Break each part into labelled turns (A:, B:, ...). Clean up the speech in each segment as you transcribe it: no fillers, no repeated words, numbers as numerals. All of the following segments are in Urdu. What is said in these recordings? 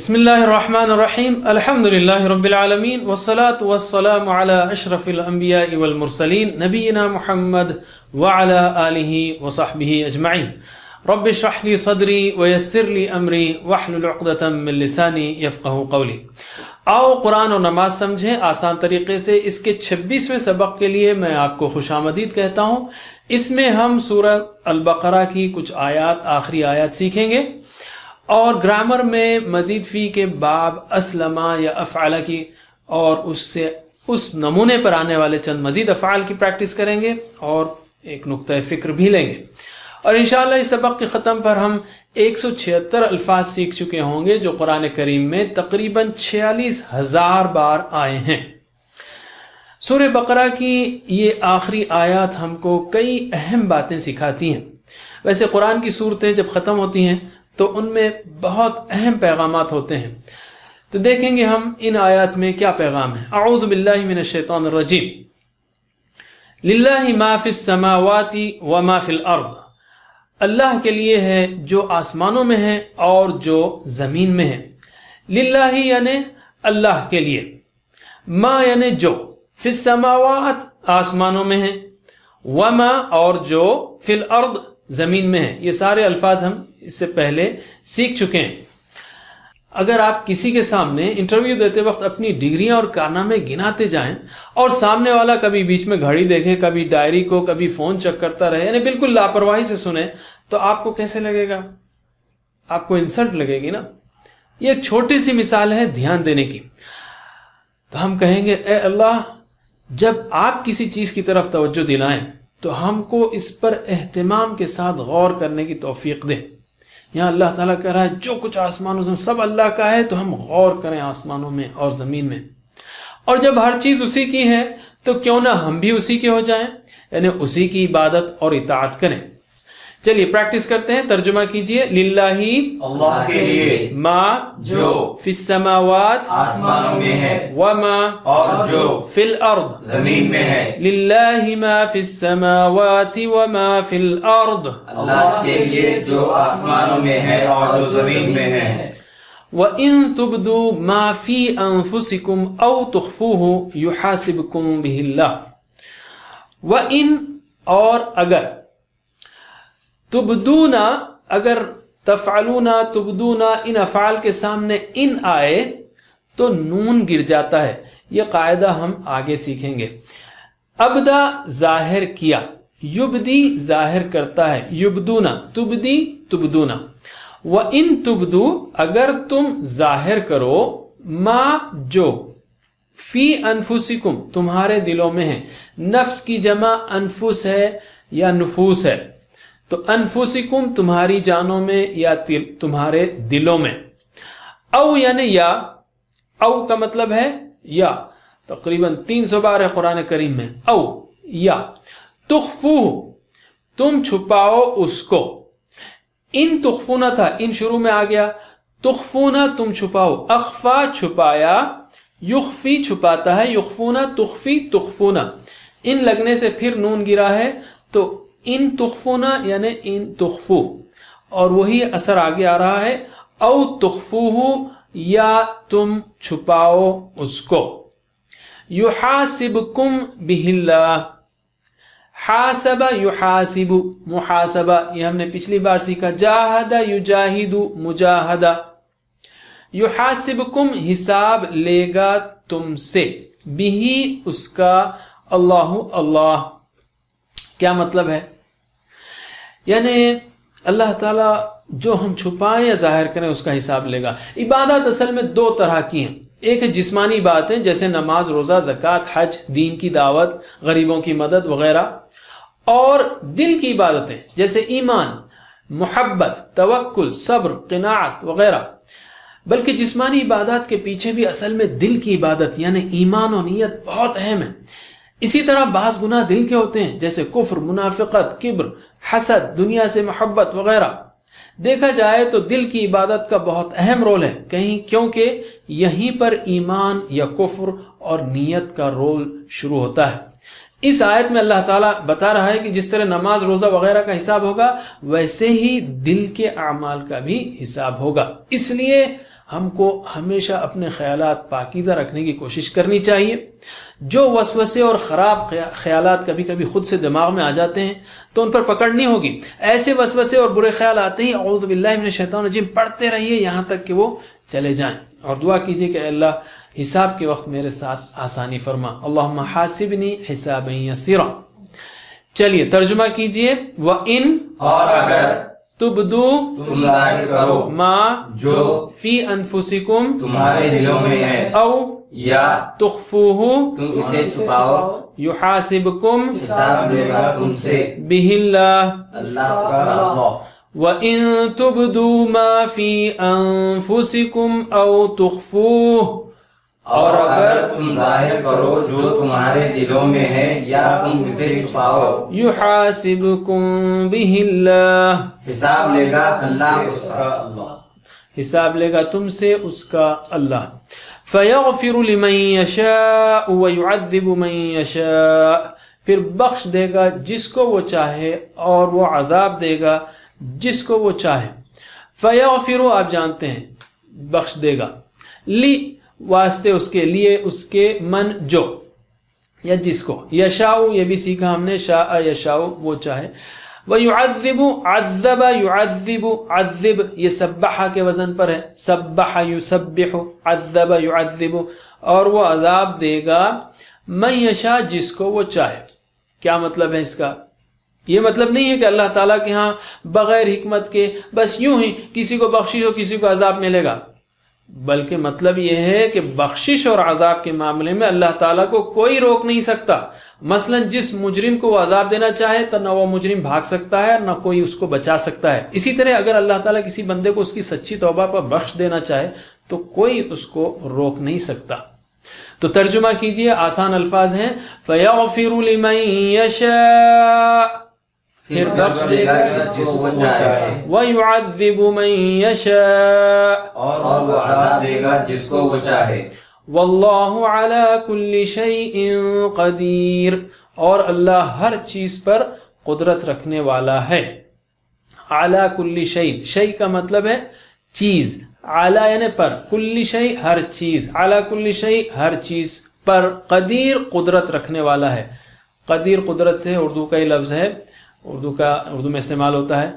A: بسم اللہ الرحمن الرحیم الحمد للہ رب العالمین والصلاة والسلام علی اشرف الانبیاء والمرسلین نبینا محمد وعلی آلہ وصحبہ اجمعین رب اشرح لی صدری ویسر لی امری واحلل عقدۃ من لسانی یفقہوا قولی۔ آؤ قرآن اور نماز سمجھیں آسان طریقے سے۔ اس کے 26ویں سبق کے لیے میں آپ کو خوش آمدید کہتا ہوں۔ اس میں ہم سورہ البقرہ کی کچھ آیات، آخری آیات سیکھیں گے اور گرامر میں مزید فی کے باب اسلمہ یا افعال کی اور اس نمونے پر آنے والے چند مزید افعال کی پریکٹس کریں گے اور ایک نقطہ فکر بھی لیں گے، اور انشاءاللہ اس سبق کے ختم پر ہم 176 الفاظ سیکھ چکے ہوں گے جو قرآن کریم میں تقریباً 46,000 بار آئے ہیں۔ سورہ بقرہ کی یہ آخری آیات ہم کو کئی اہم باتیں سکھاتی ہیں۔ ویسے قرآن کی صورتیں جب ختم ہوتی ہیں تو ان میں بہت اہم پیغامات ہوتے ہیں، تو دیکھیں گے ہم ان آیات میں کیا پیغام ہے۔ اعوذ باللہ من الشیطان الرجیم، للہ ما فی السماوات وما فی الارض، اللہ کے لیے ہے جو آسمانوں میں ہے اور جو زمین میں ہے۔ للہ یعنی اللہ کے لیے، ما یعنی جو، فی السماوات آسمانوں میں ہے، وما اور جو، فی الارض زمین میں ہے۔ یہ سارے الفاظ ہم اس سے پہلے سیکھ چکے ہیں۔ اگر آپ کسی کے سامنے انٹرویو دیتے وقت اپنی ڈگریاں اور کارنامے گناتے جائیں اور سامنے والا کبھی بیچ میں گھڑی دیکھے، کبھی ڈائری کو، کبھی فون چیک کرتا رہے، یعنی بالکل لاپرواہی سے سنے، تو آپ کو کیسے لگے گا؟ آپ کو انسلٹ لگے گی نا۔ یہ ایک چھوٹی سی مثال ہے دھیان دینے کی۔ تو ہم کہیں گے اے اللہ، جب آپ کسی چیز کی طرف توجہ دلائیں تو ہم کو اس پر اہتمام کے ساتھ غور کرنے کی توفیق دے۔ یہاں اللہ تعالیٰ کہہ رہا ہے جو کچھ آسمانوں میں سب اللہ کا ہے، تو ہم غور کریں آسمانوں میں اور زمین میں، اور جب ہر چیز اسی کی ہے تو کیوں نہ ہم بھی اسی کے ہو جائیں، یعنی اسی کی عبادت اور اطاعت کریں۔ چلیے پریکٹس کرتے ہیں، ترجمہ کیجئے۔ للہ
B: اللہ کے لیے،
A: ما
B: جو
A: فی السماوات
B: آسمانوں میں ہے،
A: وما
B: اور جو
A: فی الارض،
B: زمین میں ہے۔
A: للہ ما فی السماوات وما فی الارض،
B: اللہ کے لیے جو آسمانوں میں ہے اور جو زمین میں ہے۔
A: وَإِن تُبْدُوا مَا فِي أَنفُسِكُمْ أَوْ تُخْفُوهُ يُحَاسِبْكُمْ بِهِ اللَّهُ۔ وَإِن اور اگر، تبدونا اگر، تفعلونا، تبدونا، ان افعال کے سامنے ان آئے تو نون گر جاتا ہے۔ یہ قاعدہ ہم آگے سیکھیں گے۔ ابدا ظاہر کیا، یبدی ظاہر کرتا ہے، یبدونا، تبدی، تبدونا۔ وَإِن تُبْدُوا اگر تم ظاہر کرو، ما جو، فی انفسکم تمہارے دلوں میں ہے۔ نفس کی جمع انفس ہے یا نفوس ہے، تو انفسکم تمہاری جانوں میں یا تمہارے دلوں میں۔ او یعنی یا، او کا مطلب ہے یا، تقریباً 300 بار ہے قرآن کریم میں او یا۔ تخفوہ تم چھپاؤ اس کو، ان تخفونا تھا، ان شروع میں آ گیا، تخفونا تم چھپاؤ، اخفا چھپایا، یخفی چھپاتا ہے، یخفونا، تخفی، تخفونا، ان لگنے سے پھر نون گرا ہے، تو ان تخفونا یعنی ان تخفو، اور وہی اثر آگے آ رہا ہے، او تخفوہ یا تم چھپاؤ اس کو۔ یحاسبکم بہ اللہ، حاسب یحاسب، محاسبہ، یہ ہم نے پچھلی بار سیکھا، جاہد یجاہد، مجاہدہ۔ یحاسبکم حساب لے گا تم سے، بہی اس کا، اللہ اللہ۔ کیا مطلب ہے؟ یعنی اللہ تعالیٰ جو ہم چھپائیں یا ظاہر کریں اس کا حساب لے گا۔ عبادت اصل میں دو طرح کی ہیں، ایک ہے جسمانی باتیں جیسے نماز، روزہ، زکوٰۃ، حج، دین کی دعوت، غریبوں کی مدد وغیرہ، اور دل کی عبادتیں جیسے ایمان، محبت، توکل، صبر، قناعت وغیرہ۔ بلکہ جسمانی عبادات کے پیچھے بھی اصل میں دل کی عبادت یعنی ایمان و نیت بہت اہم ہے۔ اسی طرح بعض گناہ دل کے ہوتے ہیں جیسے کفر، منافقت، کبر، حسد، دنیا سے محبت وغیرہ۔ دیکھا جائے تو دل کی عبادت کا بہت اہم رول ہے، کیونکہ یہیں پر ایمان یا کفر اور نیت کا رول شروع ہوتا ہے۔ اس آیت میں اللہ تعالیٰ بتا رہا ہے کہ جس طرح نماز، روزہ وغیرہ کا حساب ہوگا، ویسے ہی دل کے اعمال کا بھی حساب ہوگا۔ اس لیے ہم کو ہمیشہ اپنے خیالات پاکیزہ رکھنے کی کوشش کرنی چاہیے. جو وسوسے اور خراب خیالات کبھی کبھی خود سے دماغ میں آ جاتے ہیں تو ان پر پکڑ نہیں ہوگی. ایسے وسوسے اور برے خیال آتے ہی اعوذ باللہ من الشیطان الرجیم پڑھتے رہیے یہاں تک کہ وہ چلے جائیں، اور دعا کیجیے کہ اللہ حساب کے وقت میرے ساتھ آسانی فرما. اللہم حاسبنی حسابا یسیرا. چلیے ترجمہ کیجیے. وَإِن
B: اور اگر
A: تبدو
B: تم ظاہر کرو
A: ما
B: جو
A: فی انفسکم
B: تمہارے دلوں میں ہے،
A: او
B: یا
A: تخفوہ
B: تم اسے چھپاؤ،
A: یحاسبکم
B: حساب لے گا تم سے
A: بہ اللہ.
B: اللہ کا اللہ.
A: وَإِن تُبْدُوا مَا فِي أَنفُسِكُمْ أَوْ تُخْفُوهُ
B: اور اگر تم ظاہر کرو جو تمہارے دلوں میں ہے یا تم اسے چھپاؤ،
A: يُحَاسِبْكُمْ بِهِ اللَّهُ
B: حساب لے گا اللہ اس کا.
A: حساب لے گا تم سے اس کا اللہ. فَيَغْفِرُ لِمَن يَشَاءُ وَيُعَذِّبُ مَن يَشَاءُ. پھر بخش دے گا جس کو وہ چاہے اور وہ عذاب دے گا جس کو وہ چاہے. فَيَغْفِرُ آپ جانتے ہیں بخش دے گا، لی واسطے اس کے لیے اس کے من جو یا جس کو، یشاء یہ بھی سیکھا ہم نے، شاء یشاء وہ چاہے. وَيُعَذِّبُ عَذَّبَ يُعَذِّبُ عَذِّب یہ سبحہ کے وزن پر ہے، سبح یسبح عذب یعذب. اور وہ عذاب دے گا من یشاء جس کو وہ چاہے. کیا مطلب ہے اس کا؟ یہ مطلب نہیں ہے کہ اللہ تعالیٰ کے ہاں بغیر حکمت کے بس یوں ہی کسی کو بخشش ہو کسی کو عذاب ملے گا، بلکہ مطلب یہ ہے کہ بخشش اور عذاب کے معاملے میں اللہ تعالیٰ کو کوئی روک نہیں سکتا. مثلا جس مجرم کو وہ عذاب دینا چاہے تو نہ وہ مجرم بھاگ سکتا ہے نہ کوئی اس کو بچا سکتا ہے. اسی طرح اگر اللہ تعالیٰ کسی بندے کو اس کی سچی توبہ پر بخش دینا چاہے تو کوئی اس کو روک نہیں سکتا. تو ترجمہ کیجئے، آسان الفاظ ہیں. فَيَغْفِرُ لِمَن يَشَاءُ پھر بخش دے گا
B: جس کو وہ چاہے،
A: وَيُعَذِّبُ مَن يَشَاءُ
B: اور وہ عذاب دے گا جس کو وہ چاہے.
A: وَاللَّهُ عَلَى كُلِّ شَيْءٍ قَدِيرٌ اور اللہ ہر چیز پر قدرت رکھنے والا ہے. عَلَى كُلِّ شَيْءٍ، شَيْء کا مطلب ہے چیز، عَلَى یعنی پر، کُلِّ شَيْء ہر چیز، عَلَى كُلِّ شَيْء ہر چیز پر، قدیر قدرت رکھنے والا ہے. قدیر قدرت سے اردو کا ہی لفظ ہے، اردو میں استعمال ہوتا ہے.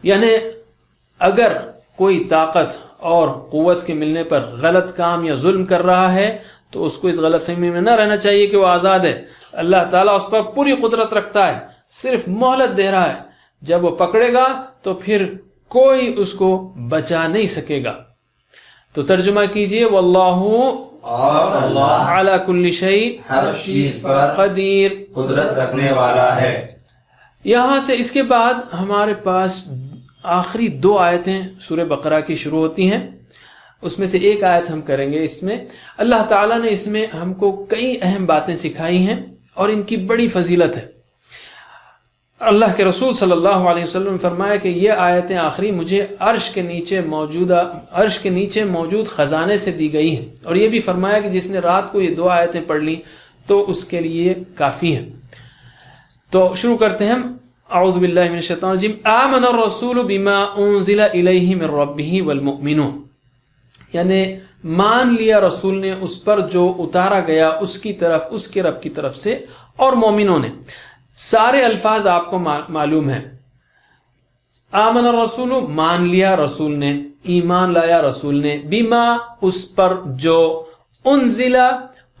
A: یعنی اگر کوئی طاقت اور قوت کے ملنے پر غلط کام یا ظلم کر رہا ہے تو اس کو اس غلط فہمی میں نہ رہنا چاہیے کہ وہ آزاد ہے. اللہ تعالیٰ اس پر پوری قدرت رکھتا ہے، صرف مہلت دے رہا ہے. جب وہ پکڑے گا تو پھر کوئی اس کو بچا نہیں سکے گا. تو ترجمہ کیجئے، واللہ
B: اور اللہ
A: علی کل شیء
B: ہر چیز پر
A: قدیر
B: قدرت رکھنے والا ہے.
A: یہاں سے اس کے بعد ہمارے پاس آخری 2 آیتیں سورہ بقرہ کی شروع ہوتی ہیں. اس میں سے ایک آیت ہم کریں گے. اس میں اللہ تعالیٰ نے اس میں ہم کو کئی اہم باتیں سکھائی ہیں اور ان کی بڑی فضیلت ہے. اللہ کے رسول صلی اللہ علیہ وسلم نے فرمایا کہ یہ آیتیں آخری مجھے عرش کے نیچے موجود خزانے سے دی گئی ہیں، اور یہ بھی فرمایا کہ جس نے رات کو یہ 2 آیتیں پڑھ لی تو اس کے لیے کافی ہیں. تو شروع کرتے ہیں. اعوذ باللہ من الشیطان الرجیم. آمن الرسول بما انزل الیہ من ربہ والمؤمنون، یعنی مان لیا رسول نے اس پر جو اتارا گیا اس کی طرف، اس کے رب کی طرف سے، اور مومنوں نے. سارے الفاظ آپ کو معلوم ہیں. آمن الرسول مان لیا رسول نے، ایمان لایا رسول نے، بما اس پر جو، انزلا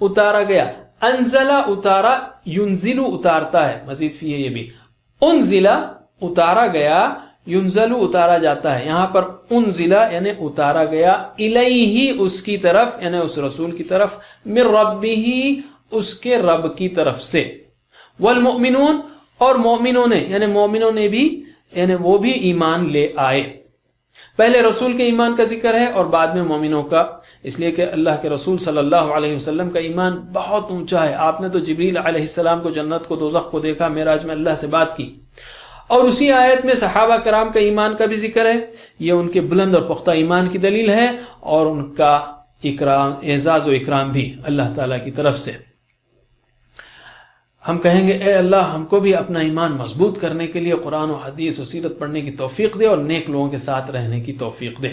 A: اتارا گیا، انزلا اتارا، ینزل اتارتا ہے، مزید فی ہے یہ بھی. انزلا اتارا گیا، ینزل اتارا جاتا ہے. یہاں پر انزلا یعنی اتارا گیا، الیہ اس کی طرف یعنی اس رسول کی طرف، من ربہ اس کے رب کی طرف سے، والمؤمنون اور مومنوں نے یعنی مومنوں نے بھی یعنی وہ بھی ایمان لے آئے. پہلے رسول کے ایمان کا ذکر ہے اور بعد میں مومنوں کا، اس لیے کہ اللہ کے رسول صلی اللہ علیہ وسلم کا ایمان بہت اونچا ہے. آپ نے تو جبریل علیہ السلام کو، جنت کو، دوزخ کو دیکھا، معراج میں اللہ سے بات کی. اور اسی آیت میں صحابہ کرام کا ایمان کا بھی ذکر ہے. یہ ان کے بلند اور پختہ ایمان کی دلیل ہے اور ان کا اکرام، اعزاز و اکرام بھی اللہ تعالیٰ کی طرف سے. ہم کہیں گے اے اللہ ہم کو بھی اپنا ایمان مضبوط کرنے کے لیے قرآن و حدیث و سیرت پڑھنے کی توفیق دے اور نیک لوگوں کے ساتھ رہنے کی توفیق دے.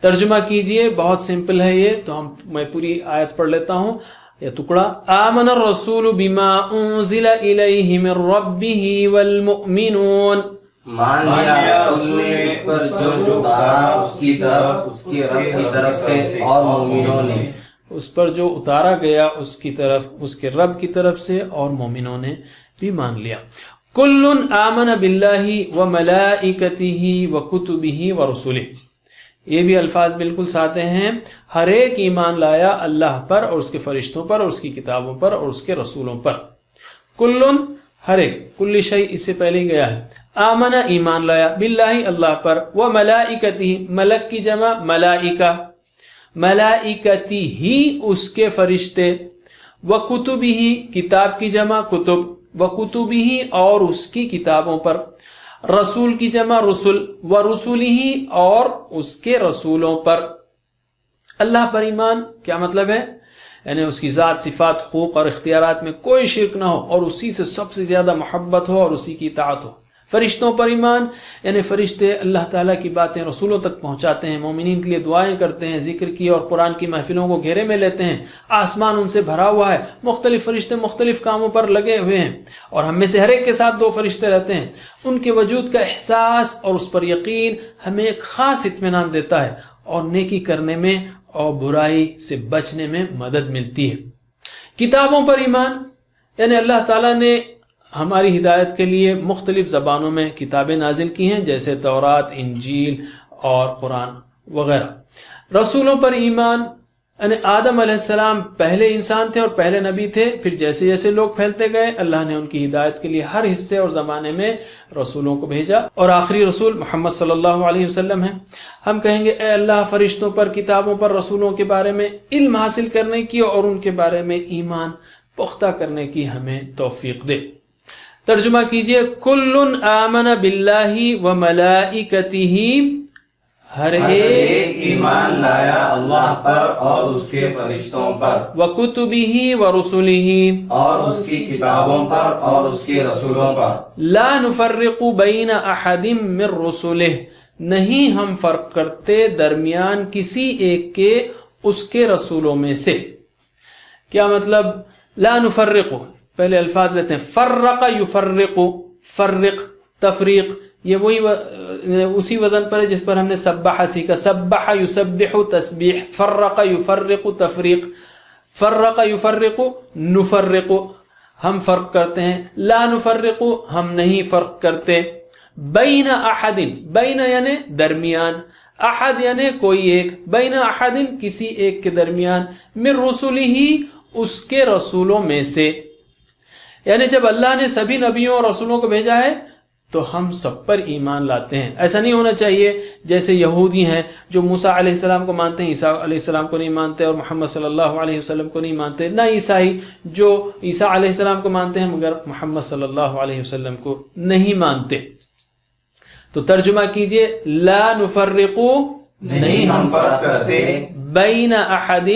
A: ترجمہ کیجئے، بہت سمپل ہے یہ تو میں پوری آیت پڑھ لیتا ہوں یہ ٹکڑا. آمن الرسول بما انزل الیہ من ربہ والمؤمنون،
B: مان لیا رسول نے اس پر جو اتارا اس کی طرف اس کے رب کی طرف سے، اور مومنوں نے
A: اس پر جو اتارا گیا اس کی طرف اس کے رب کی طرف سے، اور مومنوں نے بھی مان لیا. کل آمن باللہ وملائکتہ وکتبہ ورسلہ، یہ بھی الفاظ بالکل سادے ہیں. ہر ایک ایمان لایا اللہ پر اور اس کے فرشتوں پر اور اس کی کتابوں پر اور اس کے رسولوں پر. کل ہر ایک، کل شیء اس سے پہلے گیا ہے. آمن ایمان لایا، باللہ اللہ پر، وملائکتہ ملک کی جمع ملائکہ، ملائکتی ہی اس کے فرشتے، وکتبہ کتاب کی جمع کتب، وکتبہ اور اس کی کتابوں پر، رسول کی جمع رسول، ورسولہ اور اس کے رسولوں پر. اللہ پر ایمان کیا مطلب ہے؟ یعنی اس کی ذات، صفات، حقوق اور اختیارات میں کوئی شرک نہ ہو اور اسی سے سب سے زیادہ محبت ہو اور اسی کی اطاعت ہو. فرشتوں پر ایمان، یعنی فرشتے اللہ تعالیٰ کی باتیں رسولوں تک پہنچاتے ہیں، مومنین کے لیے دعائیں کرتے ہیں، ذکر کی اور قرآن کی محفلوں کو گھیرے میں لیتے ہیں. آسمان ان سے بھرا ہوا ہے، مختلف فرشتے مختلف کاموں پر لگے ہوئے ہیں، اور ہم میں سے ہر ایک کے ساتھ 2 فرشتے رہتے ہیں. ان کے وجود کا احساس اور اس پر یقین ہمیں ایک خاص اطمینان دیتا ہے اور نیکی کرنے میں اور برائی سے بچنے میں مدد ملتی ہے. کتابوں پر ایمان، یعنی اللہ تعالیٰ نے ہماری ہدایت کے لیے مختلف زبانوں میں کتابیں نازل کی ہیں، جیسے تورات، انجیل اور قرآن وغیرہ. رسولوں پر ایمان، یعنی آدم علیہ السلام پہلے انسان تھے اور پہلے نبی تھے، پھر جیسے جیسے لوگ پھیلتے گئے اللہ نے ان کی ہدایت کے لیے ہر حصے اور زمانے میں رسولوں کو بھیجا، اور آخری رسول محمد صلی اللہ علیہ وسلم ہیں. ہم کہیں گے اے اللہ فرشتوں پر، کتابوں پر، رسولوں کے بارے میں علم حاصل کرنے کی اور ان کے بارے میں ایمان پختہ کرنے کی ہمیں توفیق دے. ترجمہ کیجئے، کل آمن باللہ وملائکتہ، ہر ایک
B: ایمان لایا اللہ پر اور اس کے فرشتوں پر،
A: وکتبہ ورسلہ
B: اور اس کی کتابوں پر اور اس کے رسولوں پر.
A: لا نفرق بین احد من رسلہ، نہیں ہم فرق کرتے درمیان کسی ایک کے اس کے رسولوں میں سے. کیا مطلب؟ لا نفرق، پہلے الفاظ لیتے ہیں فرق یفرق، فرق تفریق، یہ وہی اسی وزن پر ہے جس پر ہم نے سبح سیکھا. سبح یسبح تسبیح، فرق یفرق تفریق، فرق یفرق نفرق، ہم فرق کرتے ہیں. لا نفرق، ہم نہیں فرق کرتے. بین احد، بین یعنی درمیان، احد یعنی کوئی ایک، بین احد کسی ایک کے درمیان، من رسلہ اس کے رسولوں میں سے. یعنی جب اللہ نے سبھی نبیوں اور رسولوں کو بھیجا ہے تو ہم سب پر ایمان لاتے ہیں. ایسا نہیں ہونا چاہیے جیسے یہودی ہیں جو موسیٰ علیہ السلام کو مانتے ہیں، عیسیٰ علیہ السلام کو نہیں مانتے، اور محمد صلی اللہ علیہ وسلم کو نہیں مانتے. نہ عیسائی جو عیسیٰ علیہ السلام کو مانتے ہیں مگر محمد صلی اللہ علیہ وسلم کو نہیں مانتے. تو ترجمہ کیجئے، لا نفرق،
B: نہیں ہم فرق کرتے،
A: بین احد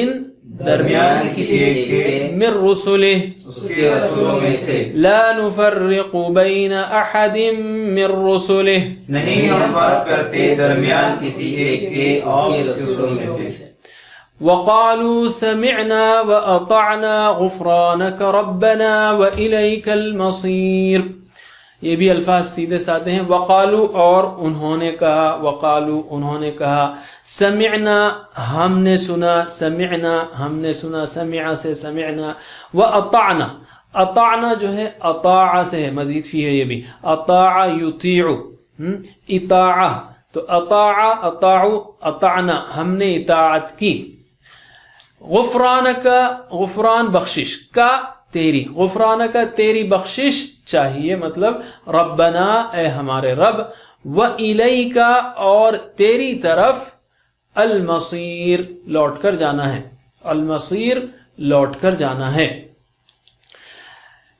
A: درمیان کسی ایک کے، من رسلہ
B: اس کے رسولوں میں سے.
A: لا نفرق بین احد من رسلہ،
B: نہیں ہم فرق کرتے درمیان کسی ایک کے اور اس کے رسولوں میں سے.
A: وقالوا سمعنا واطعنا غفرانك ربنا واليك المصير. یہ بھی الفاظ سیدھے سادے ہیں. وقالو اور انہوں نے کہا، وقالو انہوں نے کہا، سمعنا ہم نے سنا، سمعنا ہم نے سنا، سمع سے سمعنا، واطعنا، اطعنا جو ہے اطاع سے ہے، مزید فی ہے یہ بھی، اطاع یطیع، اطاع تو اطاع اطاعوا اطعنا ہم نے اطاعت کی. غفرانک، غفران بخشش کا، تیری، غفرانک تیری بخشش چاہیے، مطلب ربنا اے ہمارے رب، وَإِلَيْكَ اور تیری طرف، المصیر لوٹ کر جانا ہے، المصیر لوٹ کر جانا ہے.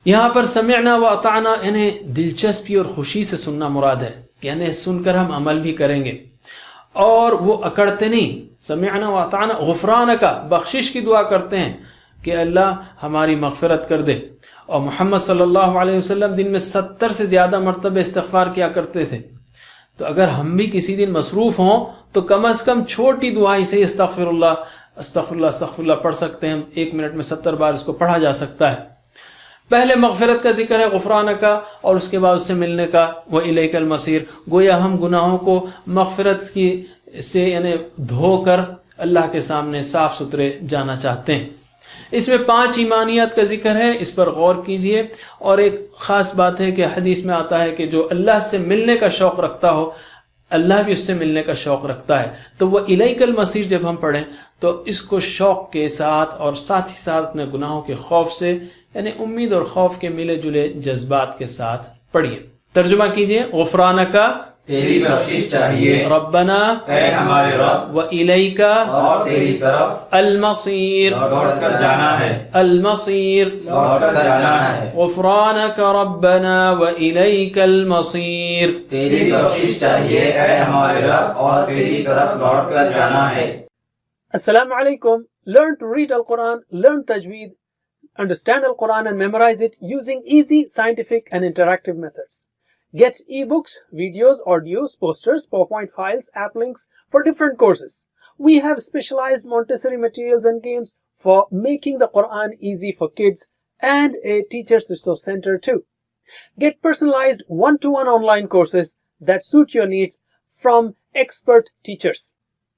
A: یہاں پر سمعنا و اطعنا یعنی دلچسپی اور خوشی سے سننا مراد ہے، یعنی سن کر ہم عمل بھی کریں گے اور وہ اکڑتے نہیں. سمعنا و اطعنا، غفرانک بخشش کی دعا کرتے ہیں کہ اللہ ہماری مغفرت کر دے. اور محمد صلی اللہ علیہ وسلم دن میں 70 سے زیادہ مرتبہ استغفار کیا کرتے تھے. تو اگر ہم بھی کسی دن مصروف ہوں تو کم از کم چھوٹی دعائی سے استغفراللہ استغفراللہ استغفراللہ پڑھ سکتے ہیں. 1 منٹ میں 70 بار اس کو پڑھا جا سکتا ہے. پہلے مغفرت کا ذکر ہے غفرانہ کا اور اس کے بعد اس سے ملنے کا وَإِلَيْكَ الْمَصِيرُ. گویا ہم گناہوں کو مغفرت کی سے یعنی دھو کر اللہ کے سامنے صاف ستھرے جانا چاہتے ہیں. اس میں 5 ایمانیات کا ذکر ہے, اس پر غور کیجئے. اور ایک خاص بات ہے کہ حدیث میں آتا ہے کہ جو اللہ سے ملنے کا شوق رکھتا ہو اللہ بھی اس سے ملنے کا شوق رکھتا ہے. تو وہ الیک المصیر جب ہم پڑھیں تو اس کو شوق کے ساتھ اور ساتھ ہی ساتھ اپنے گناہوں کے خوف سے یعنی امید اور خوف کے ملے جلے جذبات کے ساتھ پڑھیے. ترجمہ کیجئے. غفرانہ کا
B: تیری بخشش چاہیے
A: ربنا
B: اے ہمارے رب,
A: وإلیک
B: اور تیری طرف
A: المصیر
B: لوٹ کر جانا ہے,
A: المصیر
B: لوٹ کر جانا ہے.
A: غفرانک ربنا وإلیک المصیر.
B: تیری بخشش چاہیے اے ہمارے رب, اور تیری طرف لوٹ کر جانا ہے.
A: السلام علیکم. Learn to read Al-Quran, learn tajweed, understand Al-Quran and memorize it using easy, scientific and interactive methods. Get ebooks, videos, audios, posters, PowerPoint files, app links for different courses. We have specialized Montessori materials and games for making the Quran easy for kids and a teacher's resource center too. Get personalized one-to-one online courses that suit your needs from expert teachers.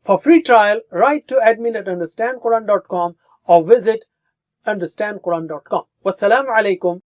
A: For free trial, write to admin@understandquran.com or visit understandquran.com. Wassalamu alaikum.